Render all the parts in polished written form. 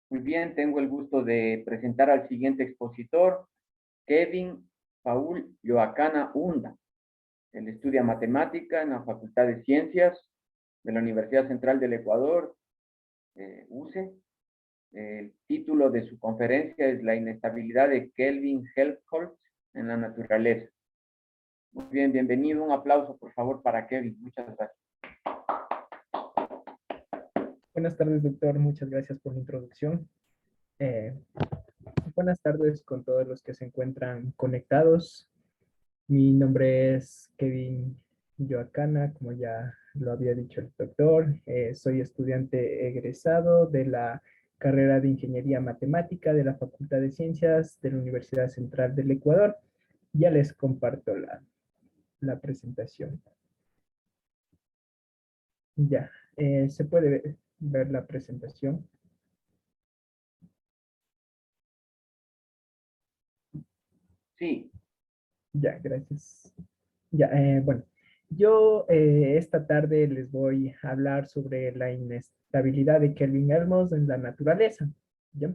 Muy bien, tengo el gusto de presentar al siguiente expositor, Kevin Paul Yoacana Hunda. Él estudia matemática en la Facultad de Ciencias de la Universidad Central del Ecuador, UCE. El título de su conferencia es La inestabilidad de Kelvin Helmholtz en la naturaleza. Muy bien, bienvenido. Un aplauso, por favor, para Kevin. Muchas gracias. Buenas tardes, doctor. Muchas gracias por la introducción. Eh, Buenas tardes con todos los que se encuentran conectados. Mi nombre es Kevin Yoacana, como ya lo había dicho el doctor. Soy estudiante egresado de la carrera de Ingeniería Matemática de la Facultad de Ciencias de la Universidad Central del Ecuador. Ya les comparto la presentación. Ya, se puede ver la presentación. Sí. Ya, gracias. Ya, bueno, yo esta tarde les voy a hablar sobre la inestabilidad de Kelvin Helmholtz en la naturaleza. ¿Ya?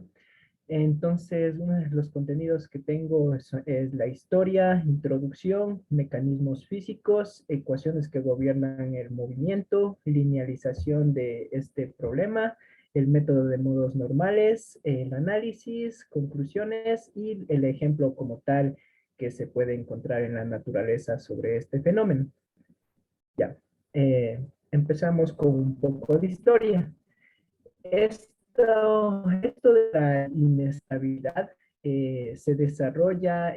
Entonces, uno de los contenidos que tengo es la historia, introducción, mecanismos físicos, ecuaciones que gobiernan el movimiento, linealización de este problema, el método de modos normales, el análisis, conclusiones y el ejemplo como tal que se puede encontrar en la naturaleza sobre este fenómeno. Ya, empezamos con un poco de historia. Esto de la inestabilidad se desarrolla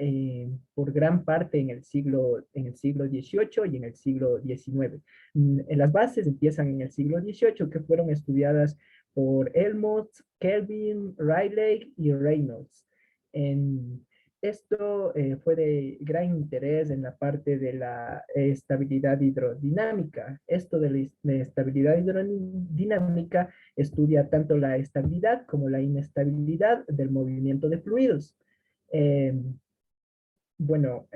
por gran parte en el siglo XVIII y en el siglo XIX. Las bases empiezan en el siglo XVIII, que fueron estudiadas por Helmholtz, Kelvin, Rayleigh y Reynolds. En, Esto fue de gran interés en la parte de la estabilidad hidrodinámica. Esto de la estabilidad hidrodinámica estudia tanto la estabilidad como la inestabilidad del movimiento de fluidos. Eh, bueno,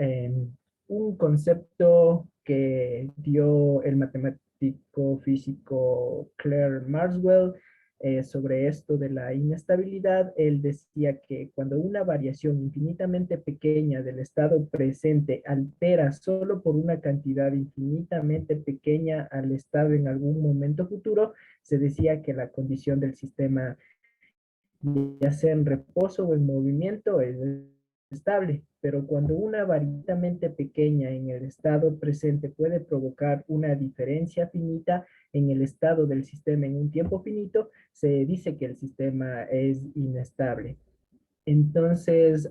un concepto que dio el matemático físico Claire Maxwell sobre esto de la inestabilidad, él decía que cuando una variación infinitamente pequeña del estado presente altera solo por una cantidad infinitamente pequeña al estado en algún momento futuro, se decía que la condición del sistema, ya sea en reposo o en movimiento, es estable, pero cuando una variablemente pequeña en el estado presente puede provocar una diferencia finita en el estado del sistema en un tiempo finito, se dice que el sistema es inestable. Entonces,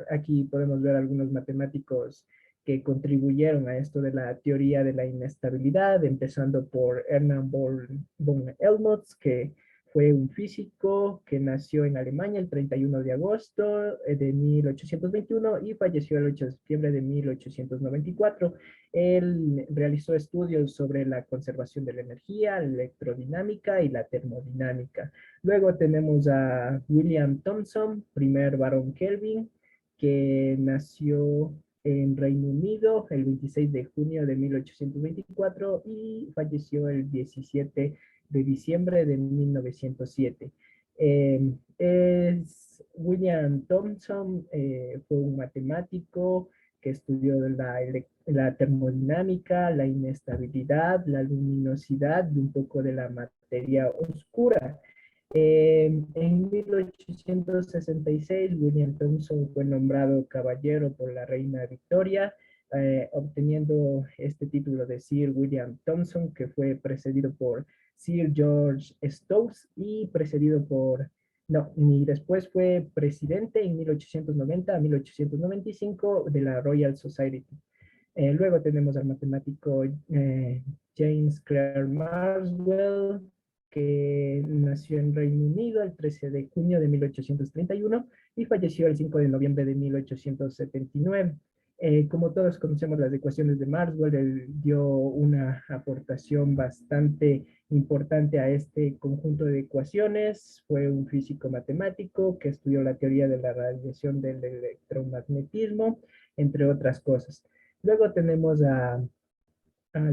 aquí podemos ver algunos matemáticos que contribuyeron a esto de la teoría de la inestabilidad, empezando por Hernán von Helmholtz, que fue un físico que nació en Alemania el 31 de agosto de 1821 y falleció el 8 de septiembre de 1894. Él realizó estudios sobre la conservación de la energía, la electrodinámica y la termodinámica. Luego tenemos a William Thomson, primer barón Kelvin, que nació en Reino Unido el 26 de junio de 1824 y falleció el 17 de diciembre de 1907. William Thomson fue un matemático que estudió la termodinámica, la inestabilidad, la luminosidad y un poco de la materia oscura. En 1866, William Thomson fue nombrado caballero por la reina Victoria, obteniendo este título de Sir William Thomson, que fue precedido por Sir George Stokes y precedido por, no, y después fue presidente en 1890 a 1895 de la Royal Society. Luego tenemos al matemático James Clerk Maxwell, que nació en Reino Unido el 13 de junio de 1831 y falleció el 5 de noviembre de 1879. Como todos conocemos las ecuaciones de Maxwell, él dio una aportación bastante importante a este conjunto de ecuaciones. Fue un físico matemático que estudió la teoría de la radiación del electromagnetismo, entre otras cosas. Luego tenemos a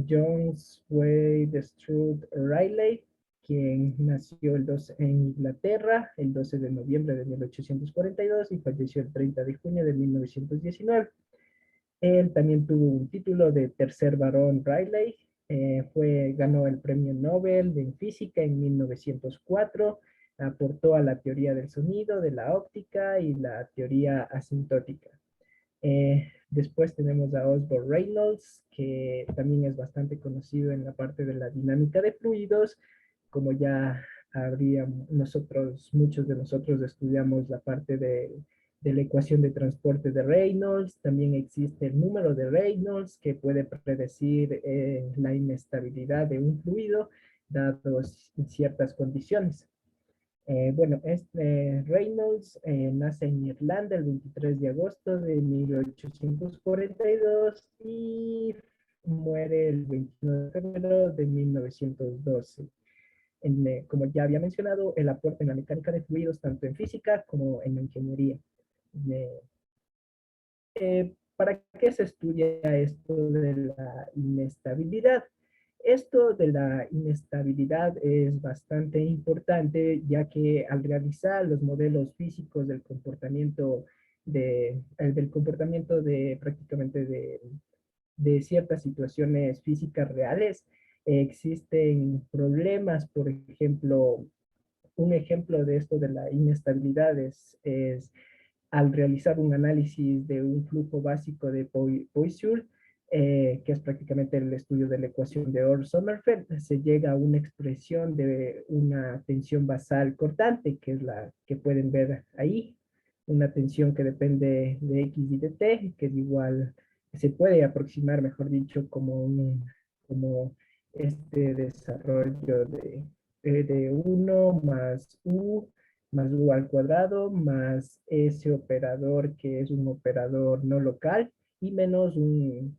Jones Wade Strutt Riley, quien nació en Inglaterra el 12 de noviembre de 1842 y falleció el 30 de junio de 1919. Él también tuvo un título de tercer varón Rayleigh. Ganó el premio Nobel en física en 1904. Aportó a la teoría del sonido, de la óptica y la teoría asintótica. Después tenemos a Osborne Reynolds, que también es bastante conocido en la parte de la dinámica de fluidos. Como ya muchos de nosotros estudiamos la parte de la ecuación de transporte de Reynolds. También existe el número de Reynolds, que puede predecir la inestabilidad de un fluido, dados ciertas condiciones. Bueno, Reynolds nace en Irlanda el 23 de agosto de 1842 y muere el 21 de febrero de 1912. Como ya había mencionado, el aporte en la mecánica de fluidos, tanto en física como en ingeniería. ¿Para qué se estudia esto de la inestabilidad? Esto de la inestabilidad es bastante importante, ya que al realizar los modelos físicos del comportamiento de prácticamente de ciertas situaciones físicas reales, existen problemas. Por ejemplo, un ejemplo de esto de la inestabilidad es al realizar un análisis de un flujo básico de Poiseuille, que es prácticamente el estudio de la ecuación de Orr-Sommerfeld, se llega a una expresión de una tensión basal cortante, que es la que pueden ver ahí, una tensión que depende de X y de T, que es igual, se puede aproximar, mejor dicho, como este desarrollo de 1 más U al cuadrado, más ese operador que es un operador no local y menos un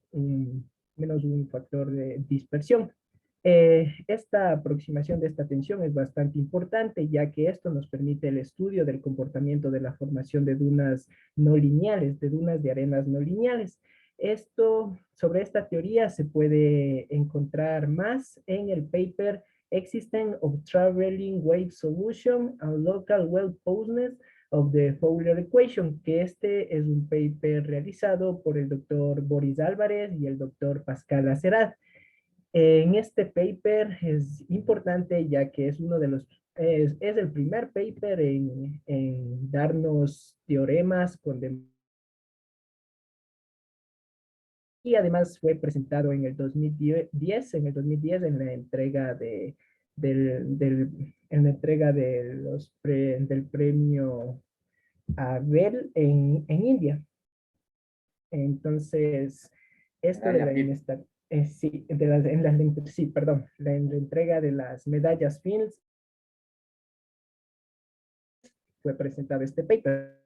factor de dispersión. Esta aproximación de esta tensión es bastante importante, ya que esto nos permite el estudio del comportamiento de la formación de dunas no lineales, de dunas de arenas no lineales. Sobre esta teoría se puede encontrar más en el paper Existence of Traveling Wave Solution and Local Well Poses of the Fowler Equation, que este es un paper realizado por el doctor Boris Álvarez y el doctor Pascal Acerat. En este paper es importante, ya que es es el primer paper en darnos teoremas y además fue presentado en el 2010, en la entrega en la entrega del premio Abel en India. Entonces, esto de la inestabilidad, sí, sí, perdón, en la entrega de las medallas Fields fue presentado este paper.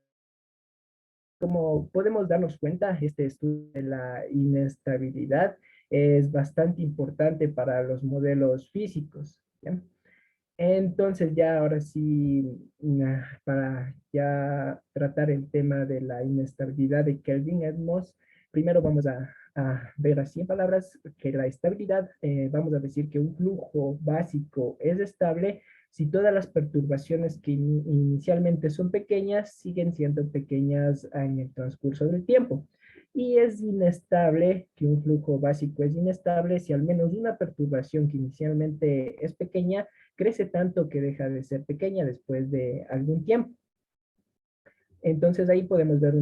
Como podemos darnos cuenta, este estudio de la inestabilidad es bastante importante para los modelos físicos, ¿ya? Entonces ya ahora sí, para ya tratar el tema de la inestabilidad de Kelvin-Edmonds, primero vamos a ver así en palabras que la estabilidad, vamos a decir que un flujo básico es estable si todas las perturbaciones que inicialmente son pequeñas siguen siendo pequeñas en el transcurso del tiempo. Y es inestable, que un flujo básico es inestable si al menos una perturbación que inicialmente es pequeña crece tanto que deja de ser pequeña después de algún tiempo. Entonces ahí podemos ver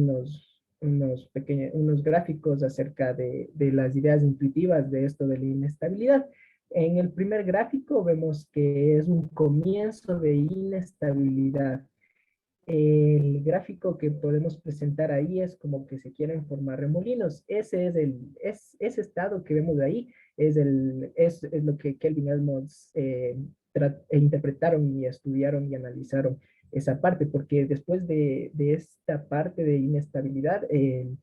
unos gráficos acerca de las ideas intuitivas de esto de la inestabilidad. En el primer gráfico vemos que es un comienzo de inestabilidad. El gráfico que podemos presentar ahí es como que se quieren formar remolinos. Ese estado que vemos ahí es lo que Kelvin Edmonds interpretaron y estudiaron y analizaron esa parte, porque después de esta parte de inestabilidad, el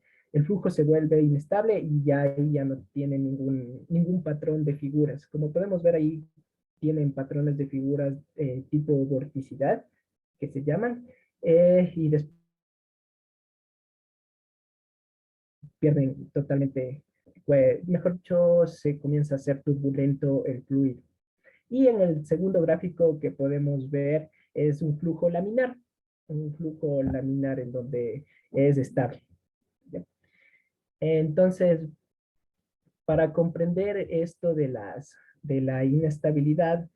flujo se vuelve inestable y ya ahí ya no tiene ningún patrón de figuras. Como podemos ver ahí, tienen patrones de figuras tipo vorticidad, que se llaman, y después pierden totalmente, mejor dicho, se comienza a ser turbulento el fluido. Y en el segundo gráfico que podemos ver es un flujo laminar en donde es estable. ¿Ya? Entonces, para comprender esto de la inestabilidad,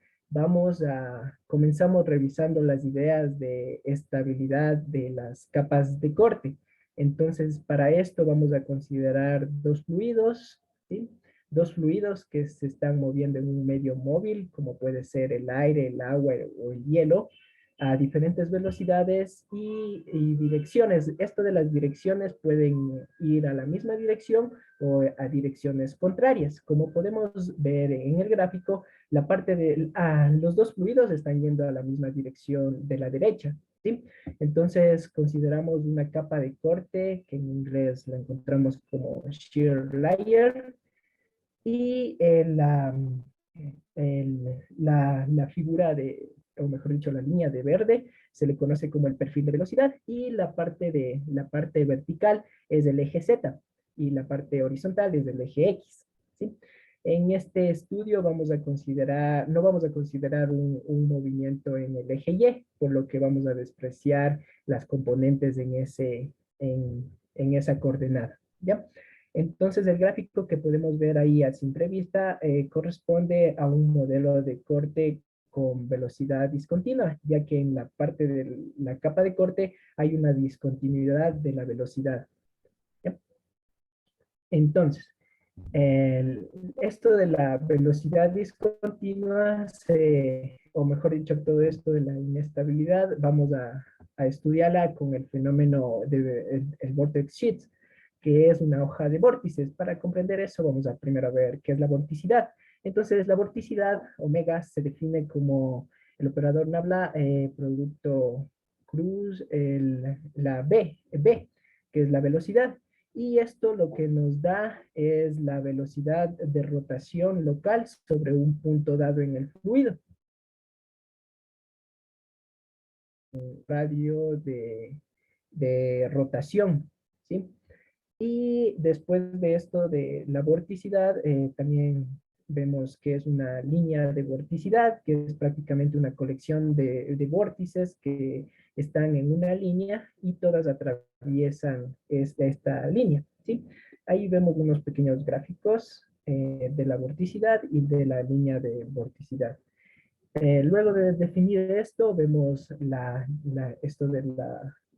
comenzamos revisando las ideas de estabilidad de las capas de corte. Entonces, para esto vamos a considerar dos fluidos, ¿sí? Dos fluidos que se están moviendo en un medio móvil, como puede ser el aire, el agua o el hielo, a diferentes velocidades y direcciones. Esto de las direcciones pueden ir a la misma dirección o a direcciones contrarias. Como podemos ver en el gráfico, los dos fluidos están yendo a la misma dirección de la derecha, ¿sí? Entonces consideramos una capa de corte que en inglés la encontramos como shear layer y la figura o mejor dicho, la línea de verde se le conoce como el perfil de velocidad y la parte vertical es el eje Z y la parte horizontal es el eje X, ¿sí? En este estudio no vamos a considerar un movimiento en el eje Y, por lo que vamos a despreciar las componentes en esa coordenada, ¿ya? Entonces, el gráfico que podemos ver ahí a simple vista corresponde a un modelo de corte con velocidad discontinua, ya que en la parte de la capa de corte hay una discontinuidad de la velocidad. ¿Ya? Entonces, esto de la velocidad discontinua, o mejor dicho, todo esto de la inestabilidad, vamos a estudiarla con el fenómeno del el vortex sheets, que es una hoja de vórtices. Para comprender eso, vamos a primero ver qué es la vorticidad. Entonces, la vorticidad, omega, se define como el operador Nabla, producto cruz, la B, que es la velocidad. Y esto lo que nos da es la velocidad de rotación local sobre un punto dado en el fluido. Radio de rotación, ¿sí? Y después de esto de la vorticidad, también vemos que es una línea de vorticidad, que es prácticamente una colección de vórtices que están en una línea y todas atraviesan esta línea, ¿sí? Ahí vemos unos pequeños gráficos de la vorticidad y de la línea de vorticidad. Luego de definir esto, vemos esto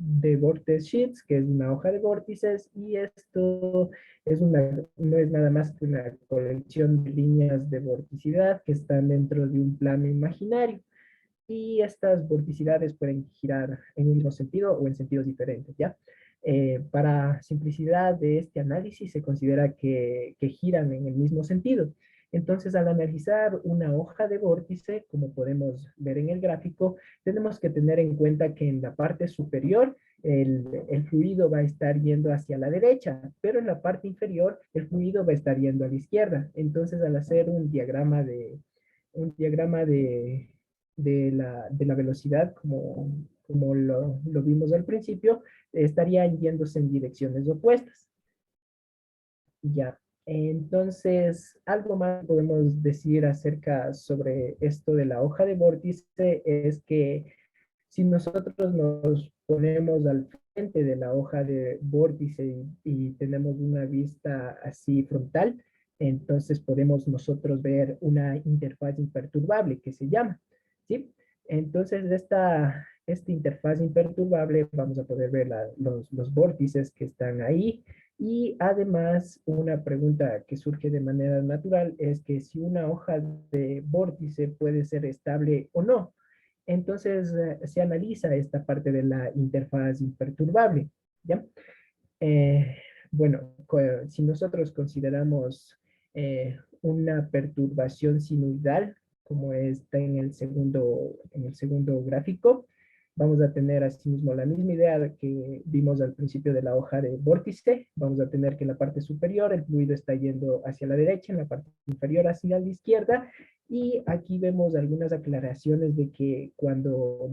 de vortex sheets, que es una hoja de vórtices, y esto no es nada más que una colección de líneas de vorticidad que están dentro de un plano imaginario. Y estas vorticidades pueden girar en un mismo sentido o en sentidos diferentes, ¿ya? Para simplicidad de este análisis se considera que giran en el mismo sentido. Entonces, al analizar una hoja de vórtice, como podemos ver en el gráfico, tenemos que tener en cuenta que en la parte superior el fluido va a estar yendo hacia la derecha, pero en la parte inferior el fluido va a estar yendo a la izquierda. Entonces, al hacer un diagrama de la velocidad, como lo vimos al principio, estarían yéndose en direcciones opuestas. Ya. Entonces, algo más podemos decir acerca sobre esto de la hoja de vórtice es que si nosotros nos ponemos al frente de la hoja de vórtice y tenemos una vista así frontal, entonces podemos nosotros ver una interfaz imperturbable que se llama, ¿sí? Entonces, esta interfaz imperturbable vamos a poder ver los vórtices que están ahí y además una pregunta que surge de manera natural es que si una hoja de vórtice puede ser estable o no. Entonces, se analiza esta parte de la interfaz imperturbable, ¿ya? Eh, bueno, si nosotros consideramos una perturbación sinusoidal, como está en el segundo gráfico, vamos a tener asimismo la misma idea que vimos al principio de la hoja de vórtice. Vamos a tener que en la parte superior el fluido está yendo hacia la derecha, en la parte inferior hacia la izquierda, y aquí vemos algunas aclaraciones de que cuando,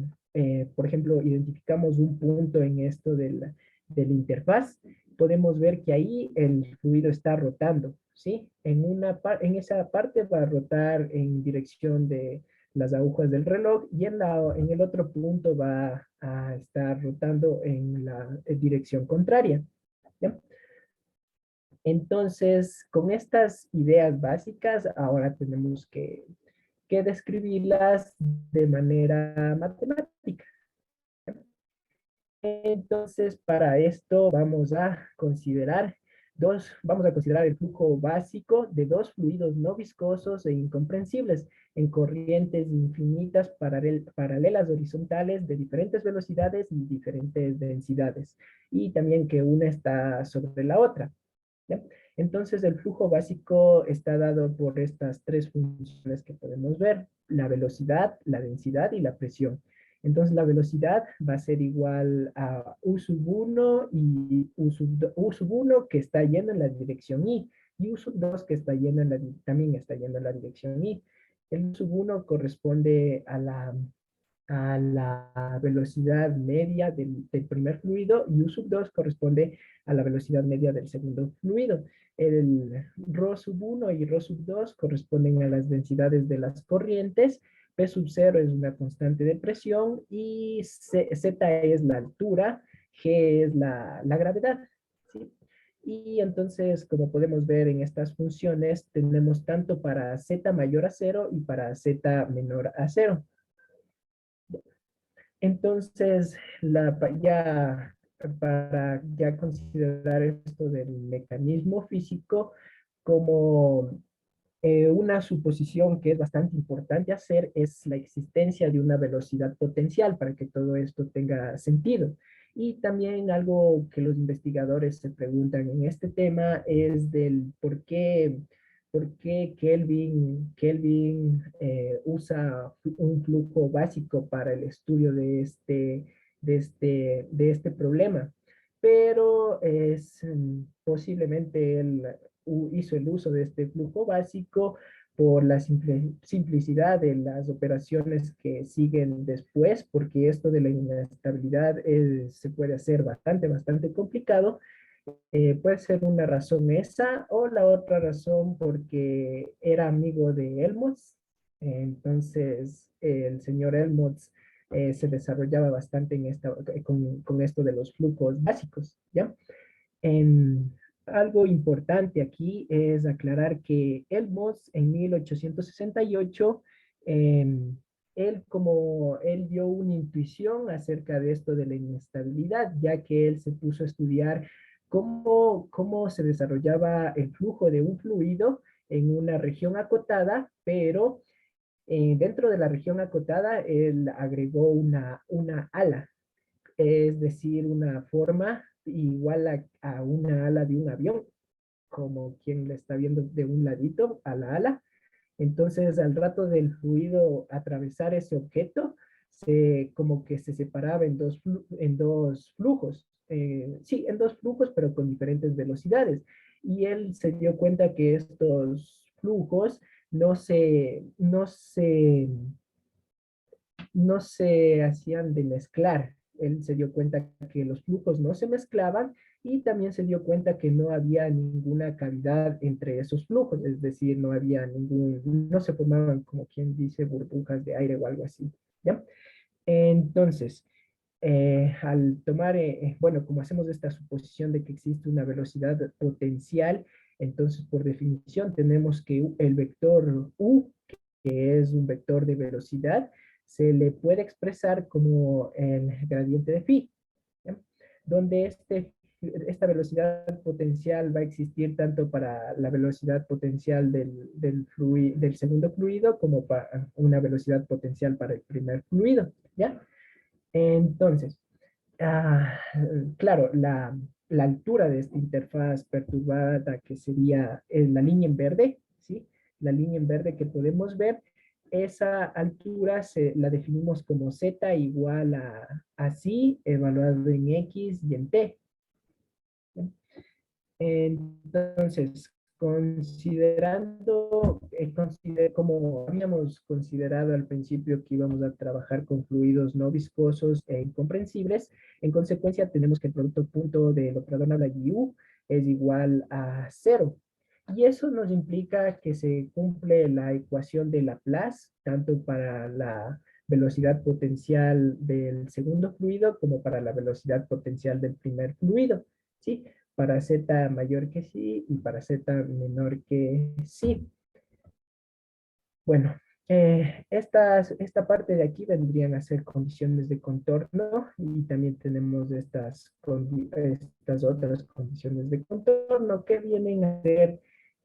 por ejemplo, identificamos un punto en esto de la interfaz, podemos ver que ahí el fluido está rotando, ¿sí? En esa parte va a rotar en dirección de las agujas del reloj y en el otro punto va a estar rotando en la dirección contraria. ¿Ya? Entonces, con estas ideas básicas, ahora tenemos que describirlas de manera matemática. Entonces, para esto vamos a considerar el flujo básico de dos fluidos no viscosos e incomprensibles en corrientes infinitas paralelas horizontales de diferentes velocidades y diferentes densidades, y también que una está sobre la otra. ¿Ya? Entonces, el flujo básico está dado por estas tres funciones que podemos ver: la velocidad, la densidad y la presión. Entonces, la velocidad va a ser igual a U sub 1 y U sub 1 que está yendo en la dirección y U sub 2 que está yendo también está yendo en la dirección I. El U sub 1 corresponde a la velocidad media del primer fluido y U sub 2 corresponde a la velocidad media del segundo fluido. El ρ sub 1 y ρ sub 2 corresponden a las densidades de las corrientes. P sub 0 es una constante de presión y Z es la altura, G es la gravedad. ¿Sí? Y entonces, como podemos ver en estas funciones, tenemos tanto para Z mayor a 0 y para Z menor a 0. Entonces, para ya considerar esto del mecanismo físico como una suposición que es bastante importante hacer es la existencia de una velocidad potencial para que todo esto tenga sentido. Y también algo que los investigadores se preguntan en este tema es del por qué Kelvin usa un flujo básico para el estudio de este problema. Pero posiblemente él hizo el uso de este flujo básico por la simplicidad de las operaciones que siguen después, porque esto de la inestabilidad se puede hacer bastante complicado. Puede ser una razón esa, o la otra razón porque era amigo de Helmholtz. Entonces, el señor Helmholtz se desarrollaba bastante con esto de los flujos básicos, ¿ya? En, Algo importante aquí es aclarar que Helmholtz en 1868, él dio una intuición acerca de esto de la inestabilidad, ya que él se puso a estudiar cómo se desarrollaba el flujo de un fluido en una región acotada, pero dentro de la región acotada él agregó una ala, es decir, una forma igual a una ala de un avión, como quien le está viendo de un ladito a la ala. Entonces, al rato del fluido atravesar ese objeto, como que se separaba en dos flujos. Sí, en dos flujos, pero con diferentes velocidades. Y él se dio cuenta que estos flujos no se hacían de mezclar. Él se dio cuenta que los flujos no se mezclaban y también se dio cuenta que no había ninguna cavidad entre esos flujos, es decir, no se formaban, como quien dice, burbujas de aire o algo así, ¿ya? Entonces, bueno, como hacemos esta suposición de que existe una velocidad potencial, entonces por definición tenemos que el vector U, que es un vector de velocidad, se le puede expresar como el gradiente de phi, ¿ya? Donde esta velocidad potencial va a existir tanto para la velocidad potencial del segundo fluido como para una velocidad potencial para el primer fluido, ¿ya? Entonces, ah, claro, la altura de esta interfaz perturbada, que sería la línea en verde, ¿sí? La línea en verde que podemos ver, esa altura la definimos como z igual a psi, evaluado en x y en t. Entonces, como habíamos considerado al principio que íbamos a trabajar con fluidos no viscosos e incomprensibles, en consecuencia tenemos que el producto punto del operador Navier es igual a 0. Y eso nos implica que se cumple la ecuación de Laplace, tanto para la velocidad potencial del segundo fluido como para la velocidad potencial del primer fluido, ¿sí? Para z mayor que sí y para z menor que sí. Bueno, esta parte de aquí vendrían a ser condiciones de contorno y también tenemos estas otras condiciones de contorno que vienen a ser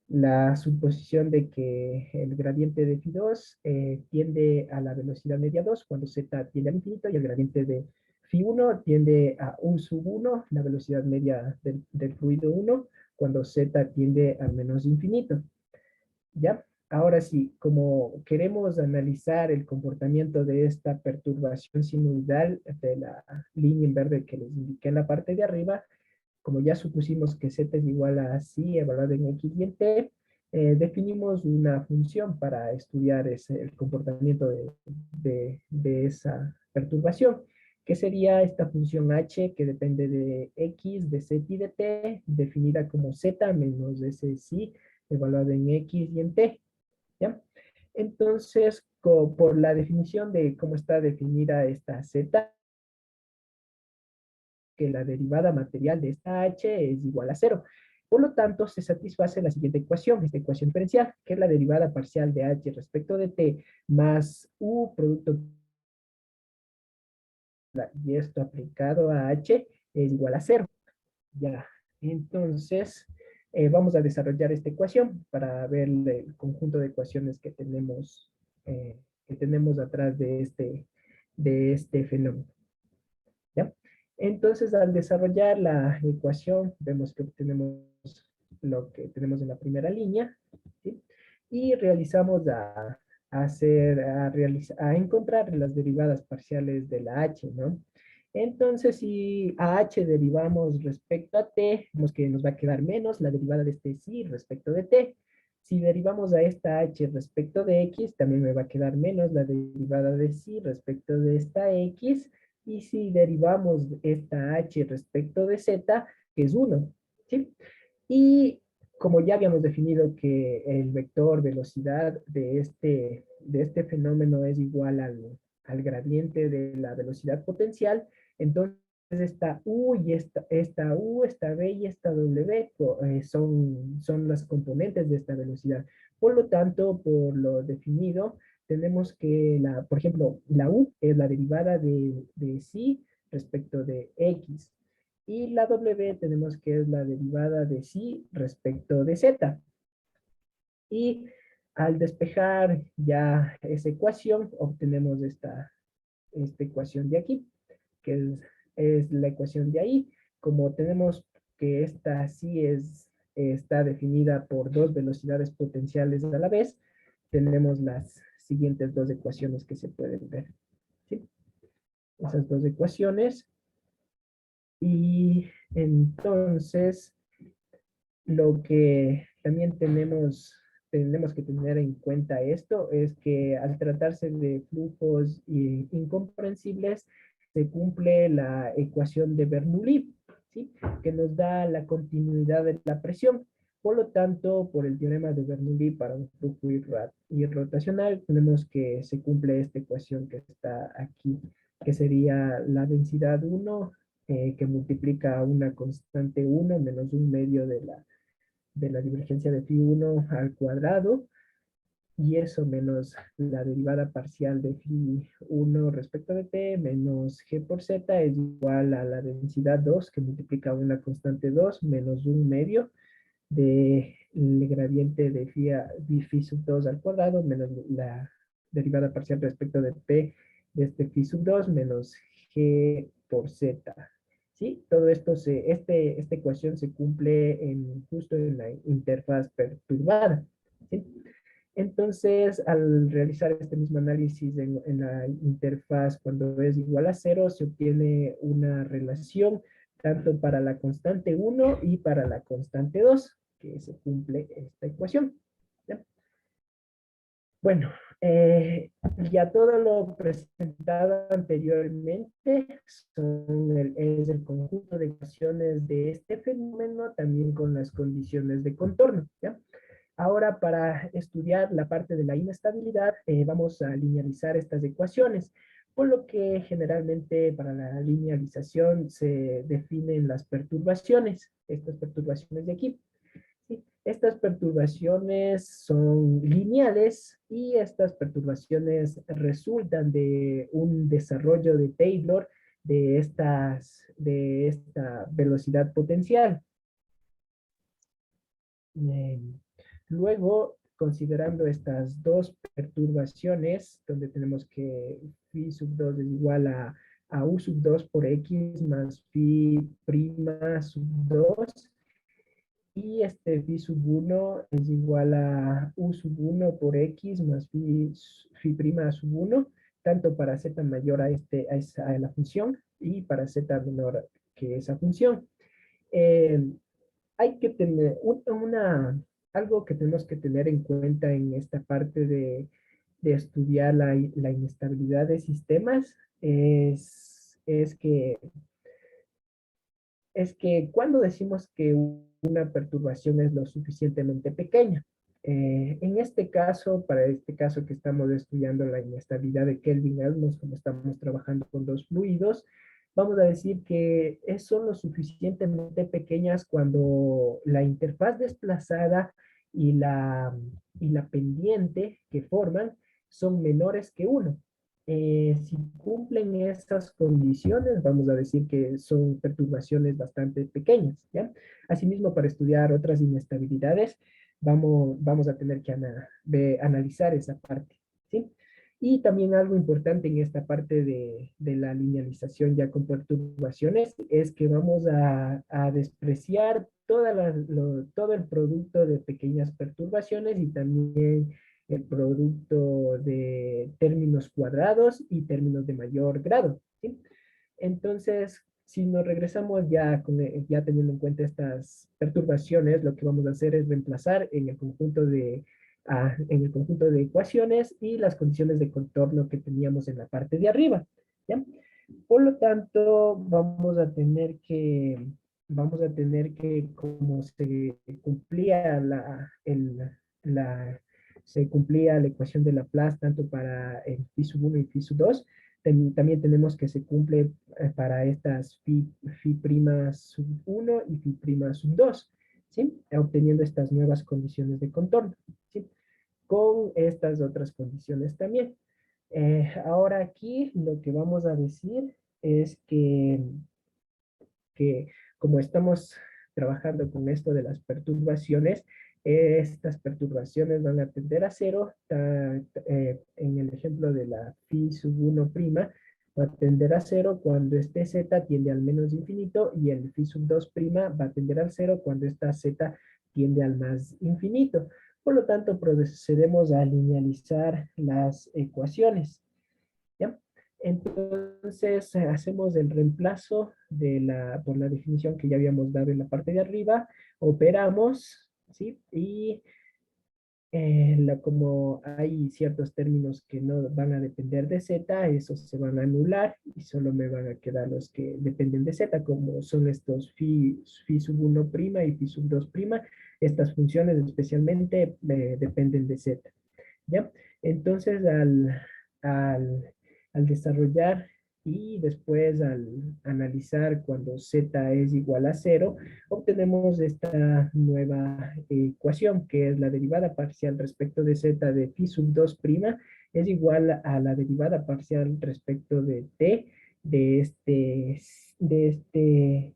la suposición de que el gradiente de phi2 tiende a la velocidad media 2 cuando z tiende al infinito y el gradiente de phi1 tiende a u sub 1, la velocidad media del fluido 1, cuando z tiende al menos infinito. ¿Ya? Ahora sí, como queremos analizar el comportamiento de esta perturbación sinusoidal de la línea en verde que les indiqué en la parte de arriba, como ya supusimos que z es igual a psi evaluado en x y en t, definimos una función para estudiar el comportamiento de esa perturbación, que sería esta función h que depende de x, de z y de t, definida como z menos ese psi evaluado en x y en t. ¿Ya? Entonces, por la definición de cómo está definida esta z, que la derivada material de esta h es igual a cero. Por lo tanto, se satisface la siguiente ecuación, esta ecuación diferencial, que es la derivada parcial de h respecto de t más u producto y esto aplicado a h es igual a cero. Ya, entonces vamos a desarrollar esta ecuación para ver el conjunto de ecuaciones que tenemos atrás de este fenómeno. ¿Ya? Entonces, al desarrollar la ecuación, vemos que obtenemos lo que tenemos en la primera línea, ¿sí? Y realizamos a encontrar las derivadas parciales de la h, ¿no? Entonces, si a h derivamos respecto a t, vemos que nos va a quedar menos la derivada de este sí respecto de t. Si derivamos a esta h respecto de x, también me va a quedar menos la derivada de sí respecto de esta x. Y si derivamos esta h respecto de z, que es 1, ¿sí? Y como ya habíamos definido que el vector velocidad de este fenómeno es igual al gradiente de la velocidad potencial, entonces esta U y esta U, esta B y esta W son las componentes de esta velocidad. Por lo tanto, por lo definido, tenemos que, por ejemplo, la U es la derivada de psi respecto de x. Y la W tenemos que es la derivada de psi respecto de z. Y al despejar ya esa ecuación, obtenemos esta ecuación de aquí, que es la ecuación de ahí. Como tenemos que esta sí está definida por dos velocidades potenciales a la vez, tenemos las siguientes dos ecuaciones que se pueden ver. ¿Sí? Esas dos ecuaciones. Y entonces, lo que también tenemos que tener en cuenta esto es que al tratarse de flujos incomprensibles, se cumple la ecuación de Bernoulli, ¿sí? Que nos da la continuidad de la presión. Por lo tanto, por el teorema de Bernoulli para un flujo irrotacional, tenemos que se cumple esta ecuación que está aquí, que sería la densidad 1 que multiplica a una constante 1 menos un medio de la divergencia de phi1 al cuadrado, y eso menos la derivada parcial de phi1 respecto de t menos g por z es igual a la densidad 2 que multiplica a una constante 2 menos un medio del gradiente de phi sub 2 al cuadrado menos la derivada parcial respecto de p de este phi sub 2 menos g por z. ¿Sí? Todo esto, esta ecuación se cumple justo en la interfaz perturbada. ¿Sí? Entonces, al realizar este mismo análisis en la interfaz cuando es igual a cero, se obtiene una relación tanto para la constante 1 y para la constante 2, que se cumple esta ecuación. ¿Ya? Bueno, ya todo lo presentado anteriormente es el conjunto de ecuaciones de este fenómeno, también con las condiciones de contorno, ¿ya? Ahora, para estudiar la parte de la inestabilidad, vamos a linealizar estas ecuaciones, por lo que generalmente para la linealización se definen las perturbaciones, estas perturbaciones de aquí. ¿Sí? Estas perturbaciones son lineales y estas perturbaciones resultan de un desarrollo de Taylor de esta velocidad potencial. Eh, Luego, considerando estas dos perturbaciones, donde tenemos que phi sub 2 es igual a u sub 2 por x más phi prima sub 2, y este phi sub 1 es igual a u sub 1 por x más phi prima sub 1, tanto para z mayor a la función y para z menor que esa función. Eh, Hay que tener algo que tenemos que tener en cuenta en esta parte de estudiar la inestabilidad de sistemas es que cuando decimos que una perturbación es lo suficientemente pequeña. En este caso, para este caso que estamos estudiando la inestabilidad de Kelvin-Helmholtz, como estamos trabajando con dos fluidos, vamos a decir que son lo suficientemente pequeñas cuando la interfaz desplazada y la pendiente que forman son menores que uno. Si cumplen estas condiciones, vamos a decir que son perturbaciones bastante pequeñas, ¿ya? Asimismo, para estudiar otras inestabilidades, vamos a tener que analizar esa parte, ¿sí? Y también algo importante en esta parte de la linealización ya con perturbaciones es que vamos a despreciar todo el producto de pequeñas perturbaciones y también el producto de términos cuadrados y términos de mayor grado, ¿sí? Entonces, si nos regresamos ya teniendo en cuenta estas perturbaciones, lo que vamos a hacer es reemplazar en el conjunto de ecuaciones y las condiciones de contorno que teníamos en la parte de arriba, ¿ya? Por lo tanto, como se cumplía la ecuación de Laplace tanto para el phi sub 1 y phi sub 2, también tenemos que se cumple para estas phi prima sub 1 y phi prima sub 2, ¿sí? Obteniendo estas nuevas condiciones de contorno, ¿sí? Con estas otras condiciones también. Ahora aquí lo que vamos a decir es que como estamos trabajando con esto de las perturbaciones, estas perturbaciones van a tender a cero. En el ejemplo de la phi sub 1 prima, va a tender a cero cuando este z tiende al menos infinito y el phi sub 2 prima va a tender al cero cuando esta z tiende al más infinito. Por lo tanto, procedemos a linealizar las ecuaciones, ¿ya? Entonces, hacemos el reemplazo por la definición que ya habíamos dado en la parte de arriba, operamos, ¿sí? Y como hay ciertos términos que no van a depender de z, esos se van a anular y solo me van a quedar los que dependen de z, como son estos phi sub 1 prima y phi sub 2 prima. Estas funciones especialmente dependen de z, ¿ya? Entonces, al, al desarrollar y después al analizar cuando z es igual a cero, obtenemos esta nueva ecuación, que es la derivada parcial respecto de z de phi sub 2 prima, es igual a la derivada parcial respecto de t de de este,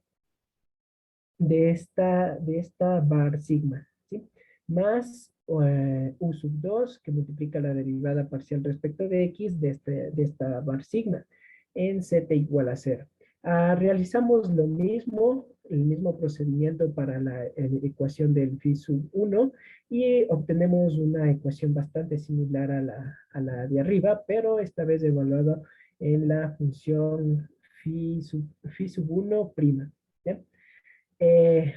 de esta bar sigma, ¿sí? Más u sub 2 que multiplica la derivada parcial respecto de x de esta bar sigma en z igual a 0. Realizamos el mismo procedimiento para la ecuación del phi sub 1 y obtenemos una ecuación bastante similar a la de arriba, pero esta vez evaluada en la función phi sub 1 prima, ¿ya?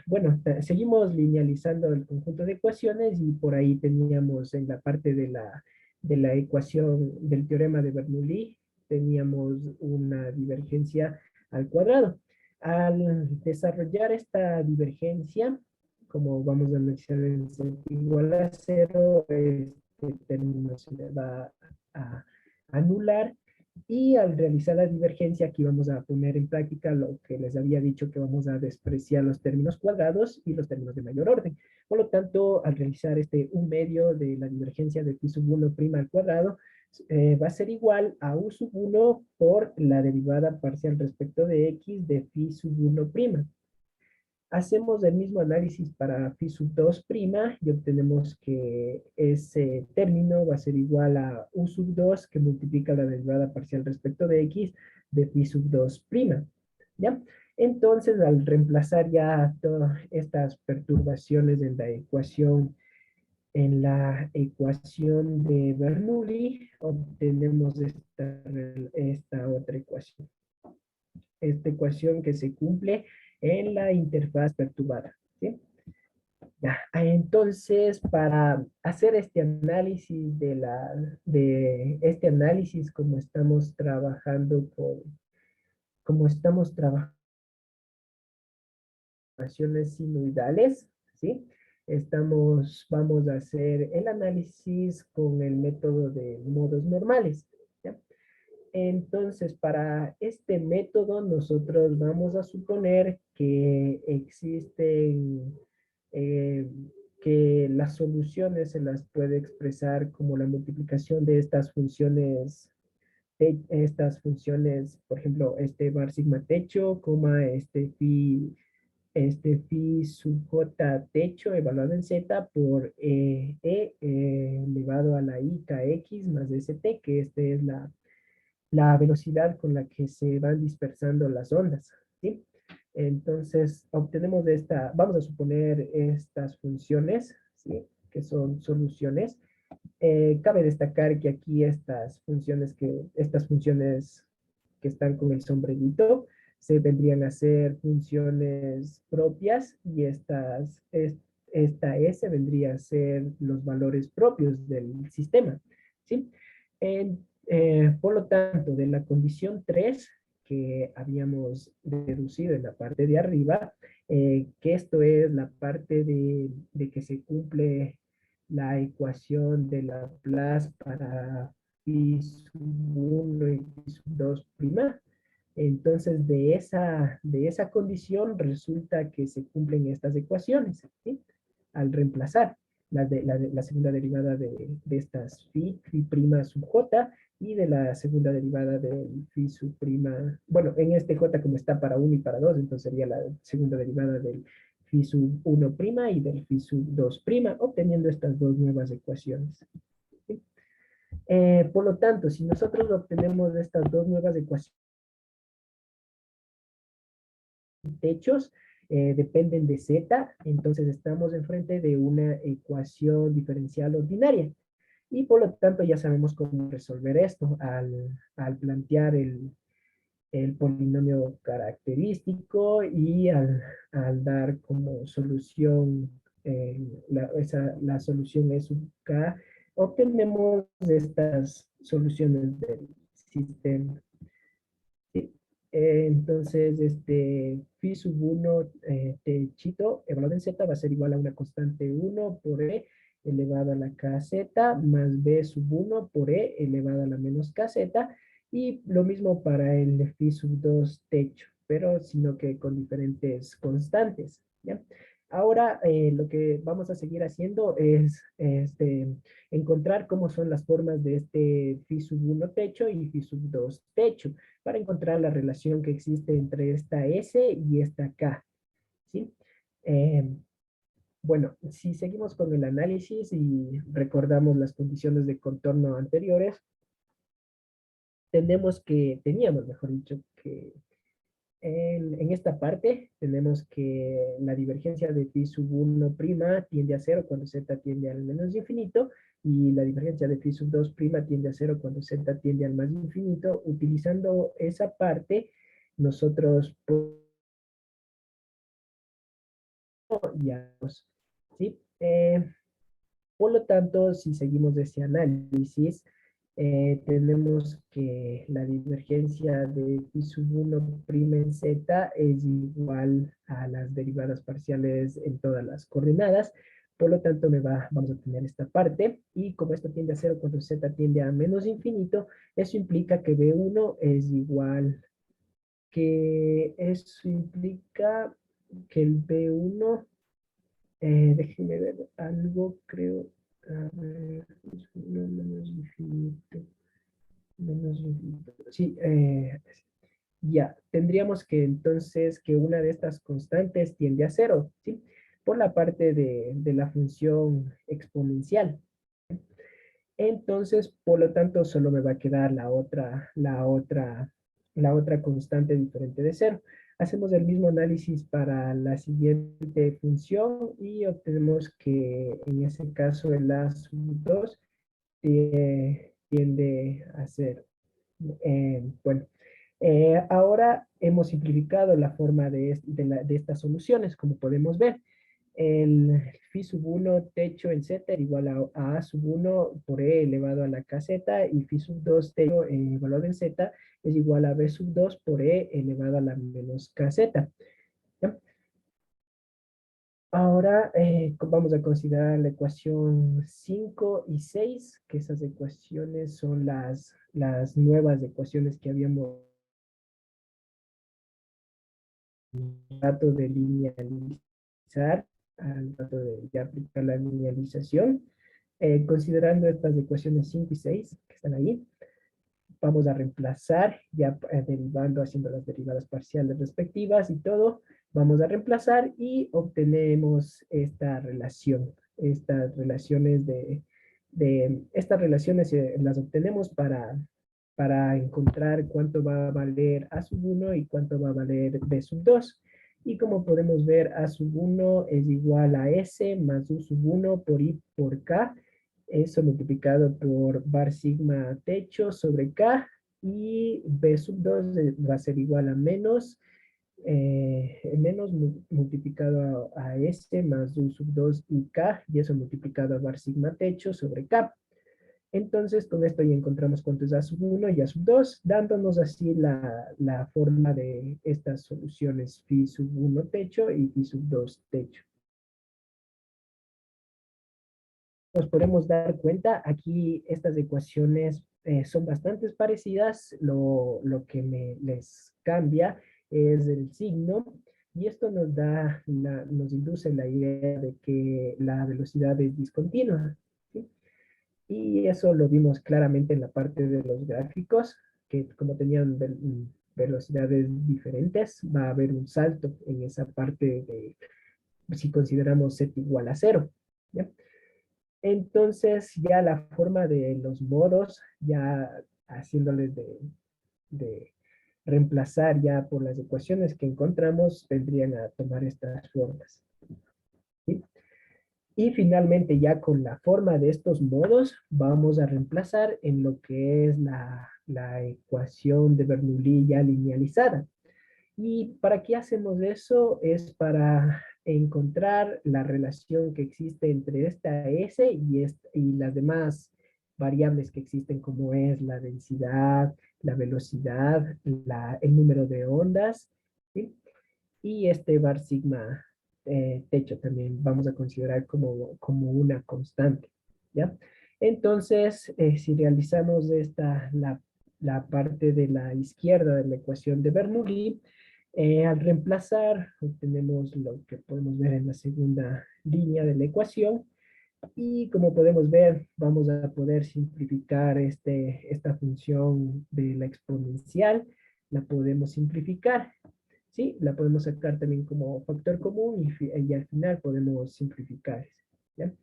Bueno, seguimos linealizando el conjunto de ecuaciones y por ahí teníamos en la parte de la ecuación del teorema de Bernoulli, teníamos una divergencia al cuadrado. Al desarrollar esta divergencia, como vamos a analizar el z igual a cero, este término se le va a anular. Y al realizar la divergencia, aquí vamos a poner en práctica lo que les había dicho, que vamos a despreciar los términos cuadrados y los términos de mayor orden. Por lo tanto, al realizar este 1/2 de la divergencia de phi sub 1' al cuadrado, va a ser igual a u sub 1 por la derivada parcial respecto de x de phi sub 1'. Hacemos el mismo análisis para phi sub 2' y obtenemos que ese término va a ser igual a u sub 2 que multiplica la derivada parcial respecto de x de phi sub 2'. ¿Ya? Entonces, al reemplazar ya todas estas perturbaciones en la ecuación de Bernoulli, obtenemos esta otra ecuación. Esta ecuación que se cumple en la interfaz perturbada. ¿Sí? Ya, entonces, para hacer este análisis de este análisis, como estamos trabajando como estamos trabajando ecuaciones sinusoidales, ¿sí? Vamos a hacer el análisis con el método de modos normales, ¿ya? Entonces, para este método, nosotros vamos a suponer que existen, eh, que las soluciones se las puede expresar como la multiplicación de estas funciones, por ejemplo, este bar sigma techo, coma, phi sub j techo evaluado en z por elevado a la i kx más st, que este es la velocidad con la que se van dispersando las ondas, ¿sí? Entonces, obtenemos vamos a suponer estas funciones, ¿sí? Que son soluciones. Cabe destacar que aquí estas funciones que están con el sombrerito se vendrían a ser funciones propias y esta S vendría a ser los valores propios del sistema, ¿sí? Por lo tanto, de la condición 3 que habíamos deducido en la parte de arriba, que esto es la parte de que se cumple la ecuación de Laplace para phi sub 1 y phi sub 2'. Entonces, de esa condición resulta que se cumplen estas ecuaciones, ¿sí? Al reemplazar la segunda derivada de estas phi' sub j y de la segunda derivada del phi sub prima, bueno, en este j como está para 1 y para 2, entonces sería la segunda derivada del phi sub 1' y del phi sub 2', obteniendo estas dos nuevas ecuaciones. ¿Sí? Por lo tanto, si nosotros obtenemos estas dos nuevas ecuaciones, techos dependen de z, entonces estamos enfrente de una ecuación diferencial ordinaria. Y por lo tanto ya sabemos cómo resolver esto al plantear el polinomio característico y al dar como solución, la solución es sub k, obtenemos estas soluciones del sistema. ¿Sí? Entonces, phi sub 1 techito evaluado en z va a ser igual a una constante 1 por e elevado a la kz más b sub 1 por e elevado a la menos kz, y lo mismo para el phi sub 2 techo, pero sino que con diferentes constantes, ¿ya? Ahora lo que vamos a seguir haciendo es encontrar cómo son las formas de este phi sub 1 techo y phi sub 2 techo, para encontrar la relación que existe entre esta S y esta K, ¿sí? Eh, bueno, si seguimos con el análisis y recordamos las condiciones de contorno anteriores, teníamos, mejor dicho, que en esta parte tenemos que la divergencia de phi sub 1' tiende a cero cuando z tiende al menos infinito, y la divergencia de phi sub 2' tiende a cero cuando z tiende al más infinito. Utilizando esa parte, nosotros ya, ¿sí? Por lo tanto, si seguimos ese análisis, tenemos que la divergencia de phi sub 1' en z es igual a las derivadas parciales en todas las coordenadas. Por lo tanto, vamos a tener esta parte. Y como esto tiende a 0 cuando z tiende a menos infinito, eso implica que B1 es igual, que eso implica que el B1, déjenme ver algo, creo, a ver, no, menos infinito. Menos infinito. Sí, ya, tendríamos que entonces que una de estas constantes tiende a 0, ¿sí? Por la parte de la función exponencial. Entonces, por lo tanto, solo me va a quedar la otra constante diferente de 0. Hacemos el mismo análisis para la siguiente función y obtenemos que en ese caso el A sub 2 tiende a 0. Bueno, ahora hemos simplificado la forma de estas soluciones, como podemos ver. El phi sub 1 techo en z era igual a sub 1 por e elevado a la kz y phi sub 2 techo evaluado en z es igual a b sub 2 por e elevado a la menos kz. ¿Ya? Ahora vamos a considerar la ecuación 5 y 6, que esas ecuaciones son las nuevas ecuaciones que habíamos trato de linealizar, al trato de ya aplicar la linealización. Considerando estas ecuaciones 5 y 6 que están ahí, vamos a reemplazar, ya derivando, haciendo las derivadas parciales respectivas y todo, vamos a reemplazar y obtenemos esta relación. Estas relaciones estas relaciones las obtenemos para encontrar cuánto va a valer A sub 1 y cuánto va a valer B sub 2. Y como podemos ver, A sub 1 es igual a S más U sub 1 por I por K. Eso multiplicado por bar sigma techo sobre K. Y B sub 2 va a ser igual a menos multiplicado a S más U sub 2 y K. Y eso multiplicado a bar sigma techo sobre K. Entonces, con esto ya encontramos cuánto es A sub 1 y A sub 2, dándonos así la forma de estas soluciones phi sub 1 techo y phi sub 2 techo. Nos podemos dar cuenta, aquí estas ecuaciones son bastante parecidas, lo que les cambia es el signo, y esto nos induce la idea de que la velocidad es discontinua, ¿sí? Y eso lo vimos claramente en la parte de los gráficos, que como tenían velocidades diferentes, va a haber un salto en esa parte de, si consideramos z igual a 0. ¿Ya? Entonces ya la forma de los modos, ya haciéndoles de reemplazar ya por las ecuaciones que encontramos, vendrían a tomar estas formas. ¿Sí? Y finalmente ya con la forma de estos modos vamos a reemplazar en lo que es la ecuación de Bernoulli ya linealizada. ¿Y para qué hacemos eso? Es para encontrar la relación que existe entre esta S y las demás variables que existen, como es la densidad, la velocidad, el número de ondas, ¿sí? Y este bar sigma techo también vamos a considerar como una constante, ¿ya? Entonces, si realizamos la parte de la izquierda de la ecuación de Bernoulli, al reemplazar, obtenemos lo que podemos ver en la segunda línea de la ecuación, y como podemos ver, vamos a poder simplificar esta función de la exponencial, la podemos simplificar. Sí, la podemos sacar también como factor común y al final podemos simplificar. ¿Ya?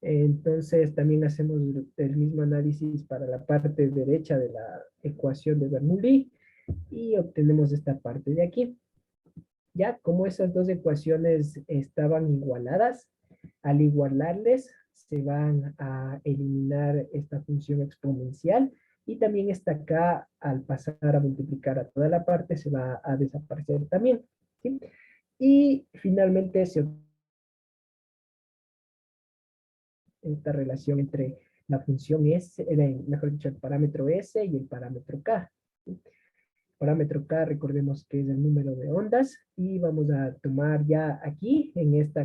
Entonces también hacemos el mismo análisis para la parte derecha de la ecuación de Bernoulli y obtenemos esta parte de aquí. Ya, como esas dos ecuaciones estaban igualadas, al igualarles se van a eliminar esta función exponencial y también esta acá, al pasar a multiplicar a toda la parte, se va a desaparecer también. ¿Sí? Y finalmente se obtiene esta relación entre la función S, mejor dicho, el parámetro S y el parámetro K. ¿Sí? Parámetro K, recordemos que es el número de ondas, y vamos a tomar ya aquí,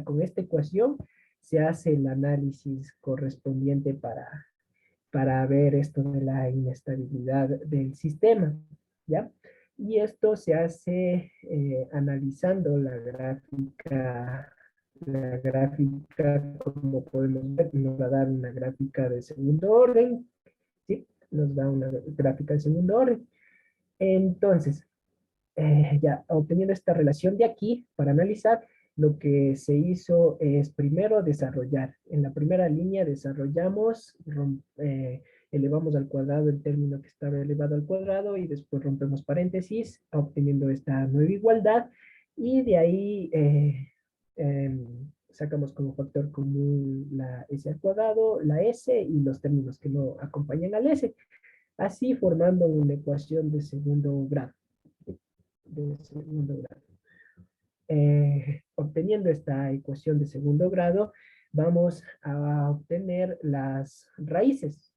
con esta ecuación, se hace el análisis correspondiente para ver esto de la inestabilidad del sistema, ¿ya? Y esto se hace analizando la gráfica, como podemos ver, nos va a dar una gráfica de segundo orden, ¿sí? Nos da una gráfica de segundo orden. Entonces, ya obteniendo esta relación de aquí, para analizar, lo que se hizo es primero desarrollar. En la primera línea desarrollamos, elevamos al cuadrado el término que estaba elevado al cuadrado y después rompemos paréntesis, obteniendo esta nueva igualdad. Y de ahí sacamos como factor común la S al cuadrado, la S y los términos que no acompañan al S. Así formando una ecuación de segundo grado. Obteniendo esta ecuación de segundo grado, vamos a obtener las raíces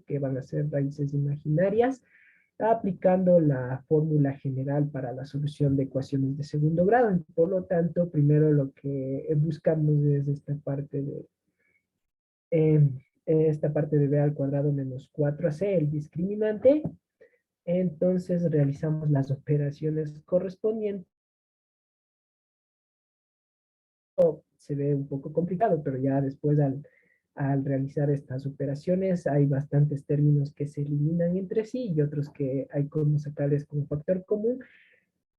que van a ser raíces imaginarias, aplicando la fórmula general para la solución de ecuaciones de segundo grado. Por lo tanto, primero lo que buscamos es eh, esta parte de b al cuadrado menos 4ac, el discriminante. Entonces realizamos las operaciones correspondientes. Se ve un poco complicado, pero ya después al realizar estas operaciones hay bastantes términos que se eliminan entre sí y otros que hay como sacarles como factor común,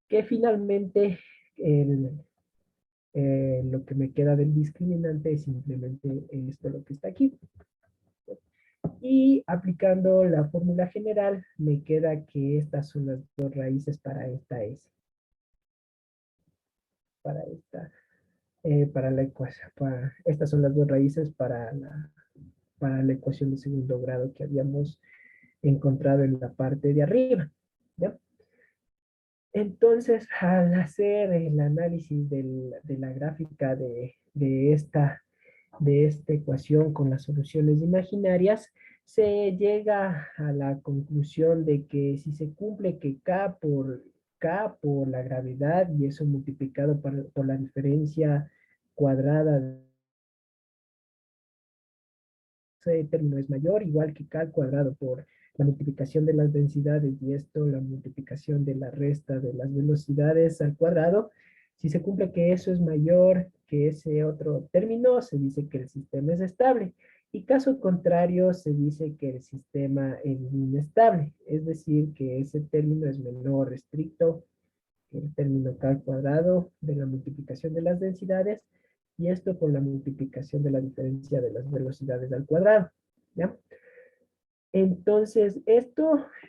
que finalmente lo que me queda del discriminante es simplemente esto lo que está aquí. Y aplicando la fórmula general, me queda que estas son las dos raíces para esta S. Para la ecuación, estas son las dos raíces para la ecuación de segundo grado que habíamos encontrado en la parte de arriba. ¿Ya? Entonces, al hacer el análisis de la gráfica de esta ecuación con las soluciones imaginarias, se llega a la conclusión de que si se cumple que K por la gravedad y eso multiplicado por la diferencia cuadrada de ese término es mayor, igual que K al cuadrado por la multiplicación de las densidades y esto, la multiplicación de la resta de las velocidades al cuadrado. Si se cumple que eso es mayor que ese otro término, se dice que el sistema es estable. Y caso contrario, se dice que el sistema es inestable. Es decir, que ese término es menor restricto que el término K al cuadrado de la multiplicación de las densidades y esto por la multiplicación de la diferencia de las velocidades al cuadrado. ¿Ya? Entonces,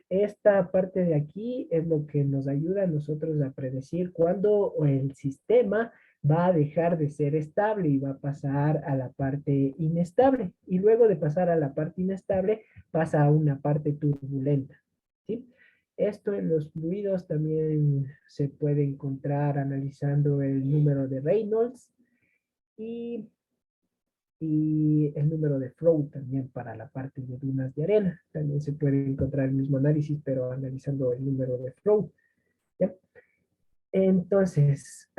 esta parte de aquí es lo que nos ayuda a nosotros a predecir cuándo el sistema va a dejar de ser estable y va a pasar a la parte inestable. Y luego de pasar a la parte inestable, pasa a una parte turbulenta. ¿Sí? Esto en los fluidos también se puede encontrar analizando el número de Reynolds y el número de flow también para la parte de dunas de arena. También se puede encontrar el mismo análisis, pero analizando el número de flow. ¿Ya? Entonces,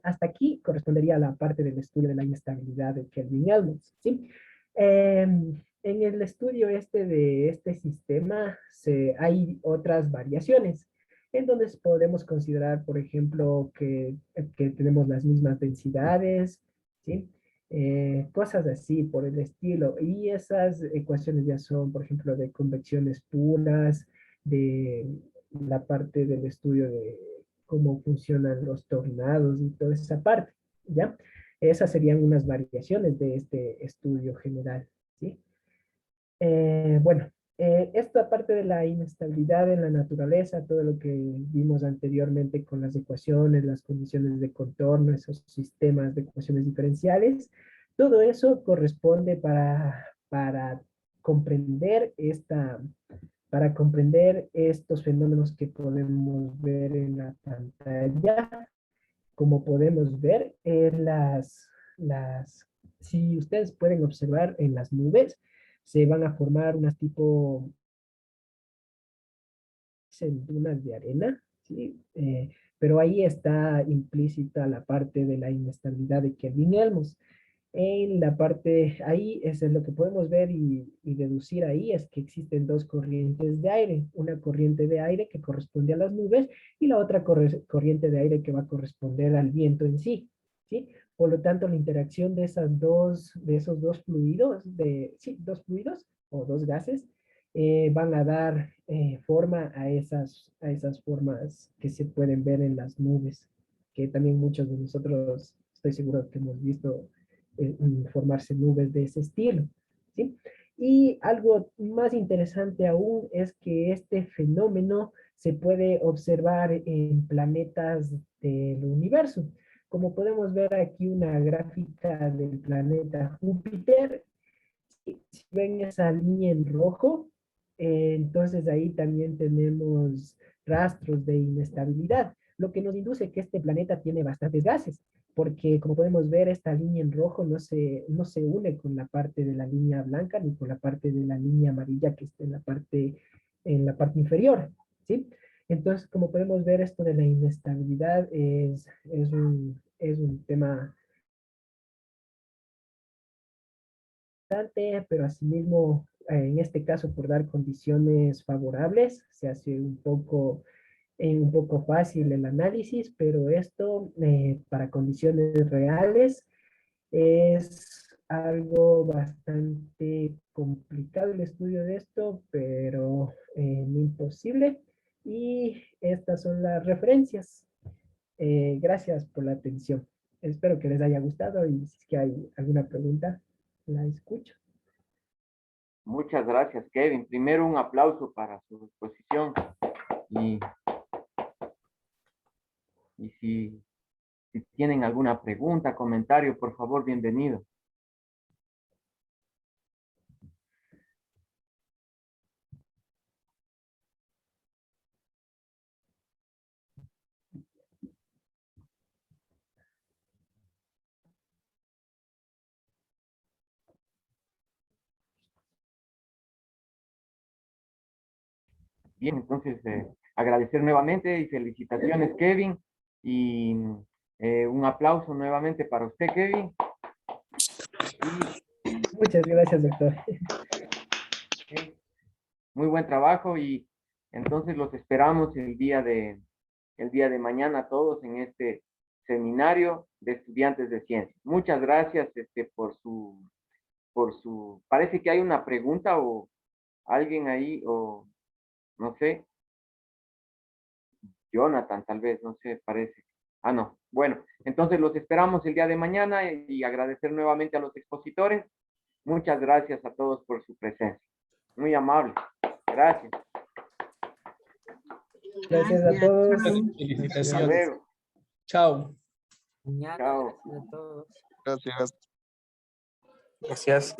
hasta aquí correspondería a la parte del estudio de la inestabilidad de Kelvin-Helmholtz, ¿sí? En el estudio de este sistema hay otras variaciones, en donde podemos considerar, por ejemplo, que tenemos las mismas densidades, ¿sí? Cosas así por el estilo. Y esas ecuaciones ya son, por ejemplo, de convecciones puras, de la parte del estudio de cómo funcionan los tornados y toda esa parte, ¿ya? Esas serían unas variaciones de este estudio general, ¿sí? Bueno, esta parte de la inestabilidad en la naturaleza, todo lo que vimos anteriormente con las ecuaciones, las condiciones de contorno, esos sistemas de ecuaciones diferenciales, todo eso corresponde para comprender para comprender estos fenómenos que podemos ver en la pantalla. Como podemos ver, las si ustedes pueden observar en las nubes, se van a formar unas tipo en dunas de arena, ¿sí? Pero ahí está implícita la parte de la inestabilidad de Kelvin-Helmholtz. En la parte, ahí es lo que podemos ver y deducir ahí es que existen dos corrientes de aire, una corriente de aire que corresponde a las nubes y la otra corriente de aire que va a corresponder al viento en sí, ¿sí? Por lo tanto, la interacción de esos dos fluidos, sí, dos fluidos o dos gases, van a dar forma a esas formas que se pueden ver en las nubes, que también muchos de nosotros, estoy seguro que hemos visto formarse nubes de ese estilo, ¿sí? Y algo más interesante aún es que este fenómeno se puede observar en planetas del universo. Como podemos ver aquí una gráfica del planeta Júpiter, si ven esa línea en rojo, entonces ahí también tenemos rastros de inestabilidad, lo que nos induce que este planeta tiene bastantes gases, porque como podemos ver, esta línea en rojo no se une con la parte de la línea blanca ni con la parte de la línea amarilla que está en la parte inferior, ¿sí? Entonces, como podemos ver, esto de la inestabilidad es un tema pero asimismo, en este caso, por dar condiciones favorables, se hace un poco fácil el análisis, pero esto para condiciones reales es algo bastante complicado el estudio de esto, pero no imposible. Y estas son las referencias. Gracias por la atención. Espero que les haya gustado y si es que hay alguna pregunta, la escucho. Muchas gracias, Kevin. Primero un aplauso para su exposición. Y, y si tienen alguna pregunta, comentario, por favor, bienvenido. Bien, entonces agradecer nuevamente y felicitaciones, Kevin. Y un aplauso nuevamente para usted, Kevin. Muchas gracias, doctor. Muy buen trabajo y entonces los esperamos el día de mañana todos en este seminario de estudiantes de ciencias. Muchas gracias parece que hay una pregunta o alguien ahí o no sé, Jonathan tal vez, no sé, parece. Ah, no. Bueno, entonces los esperamos el día de mañana y agradecer nuevamente a los expositores. Muchas gracias a todos por su presencia. Muy amable. Gracias. Gracias a todos. Felicitaciones. Hasta luego. Chao. Chao. Gracias a todos. Gracias. Gracias.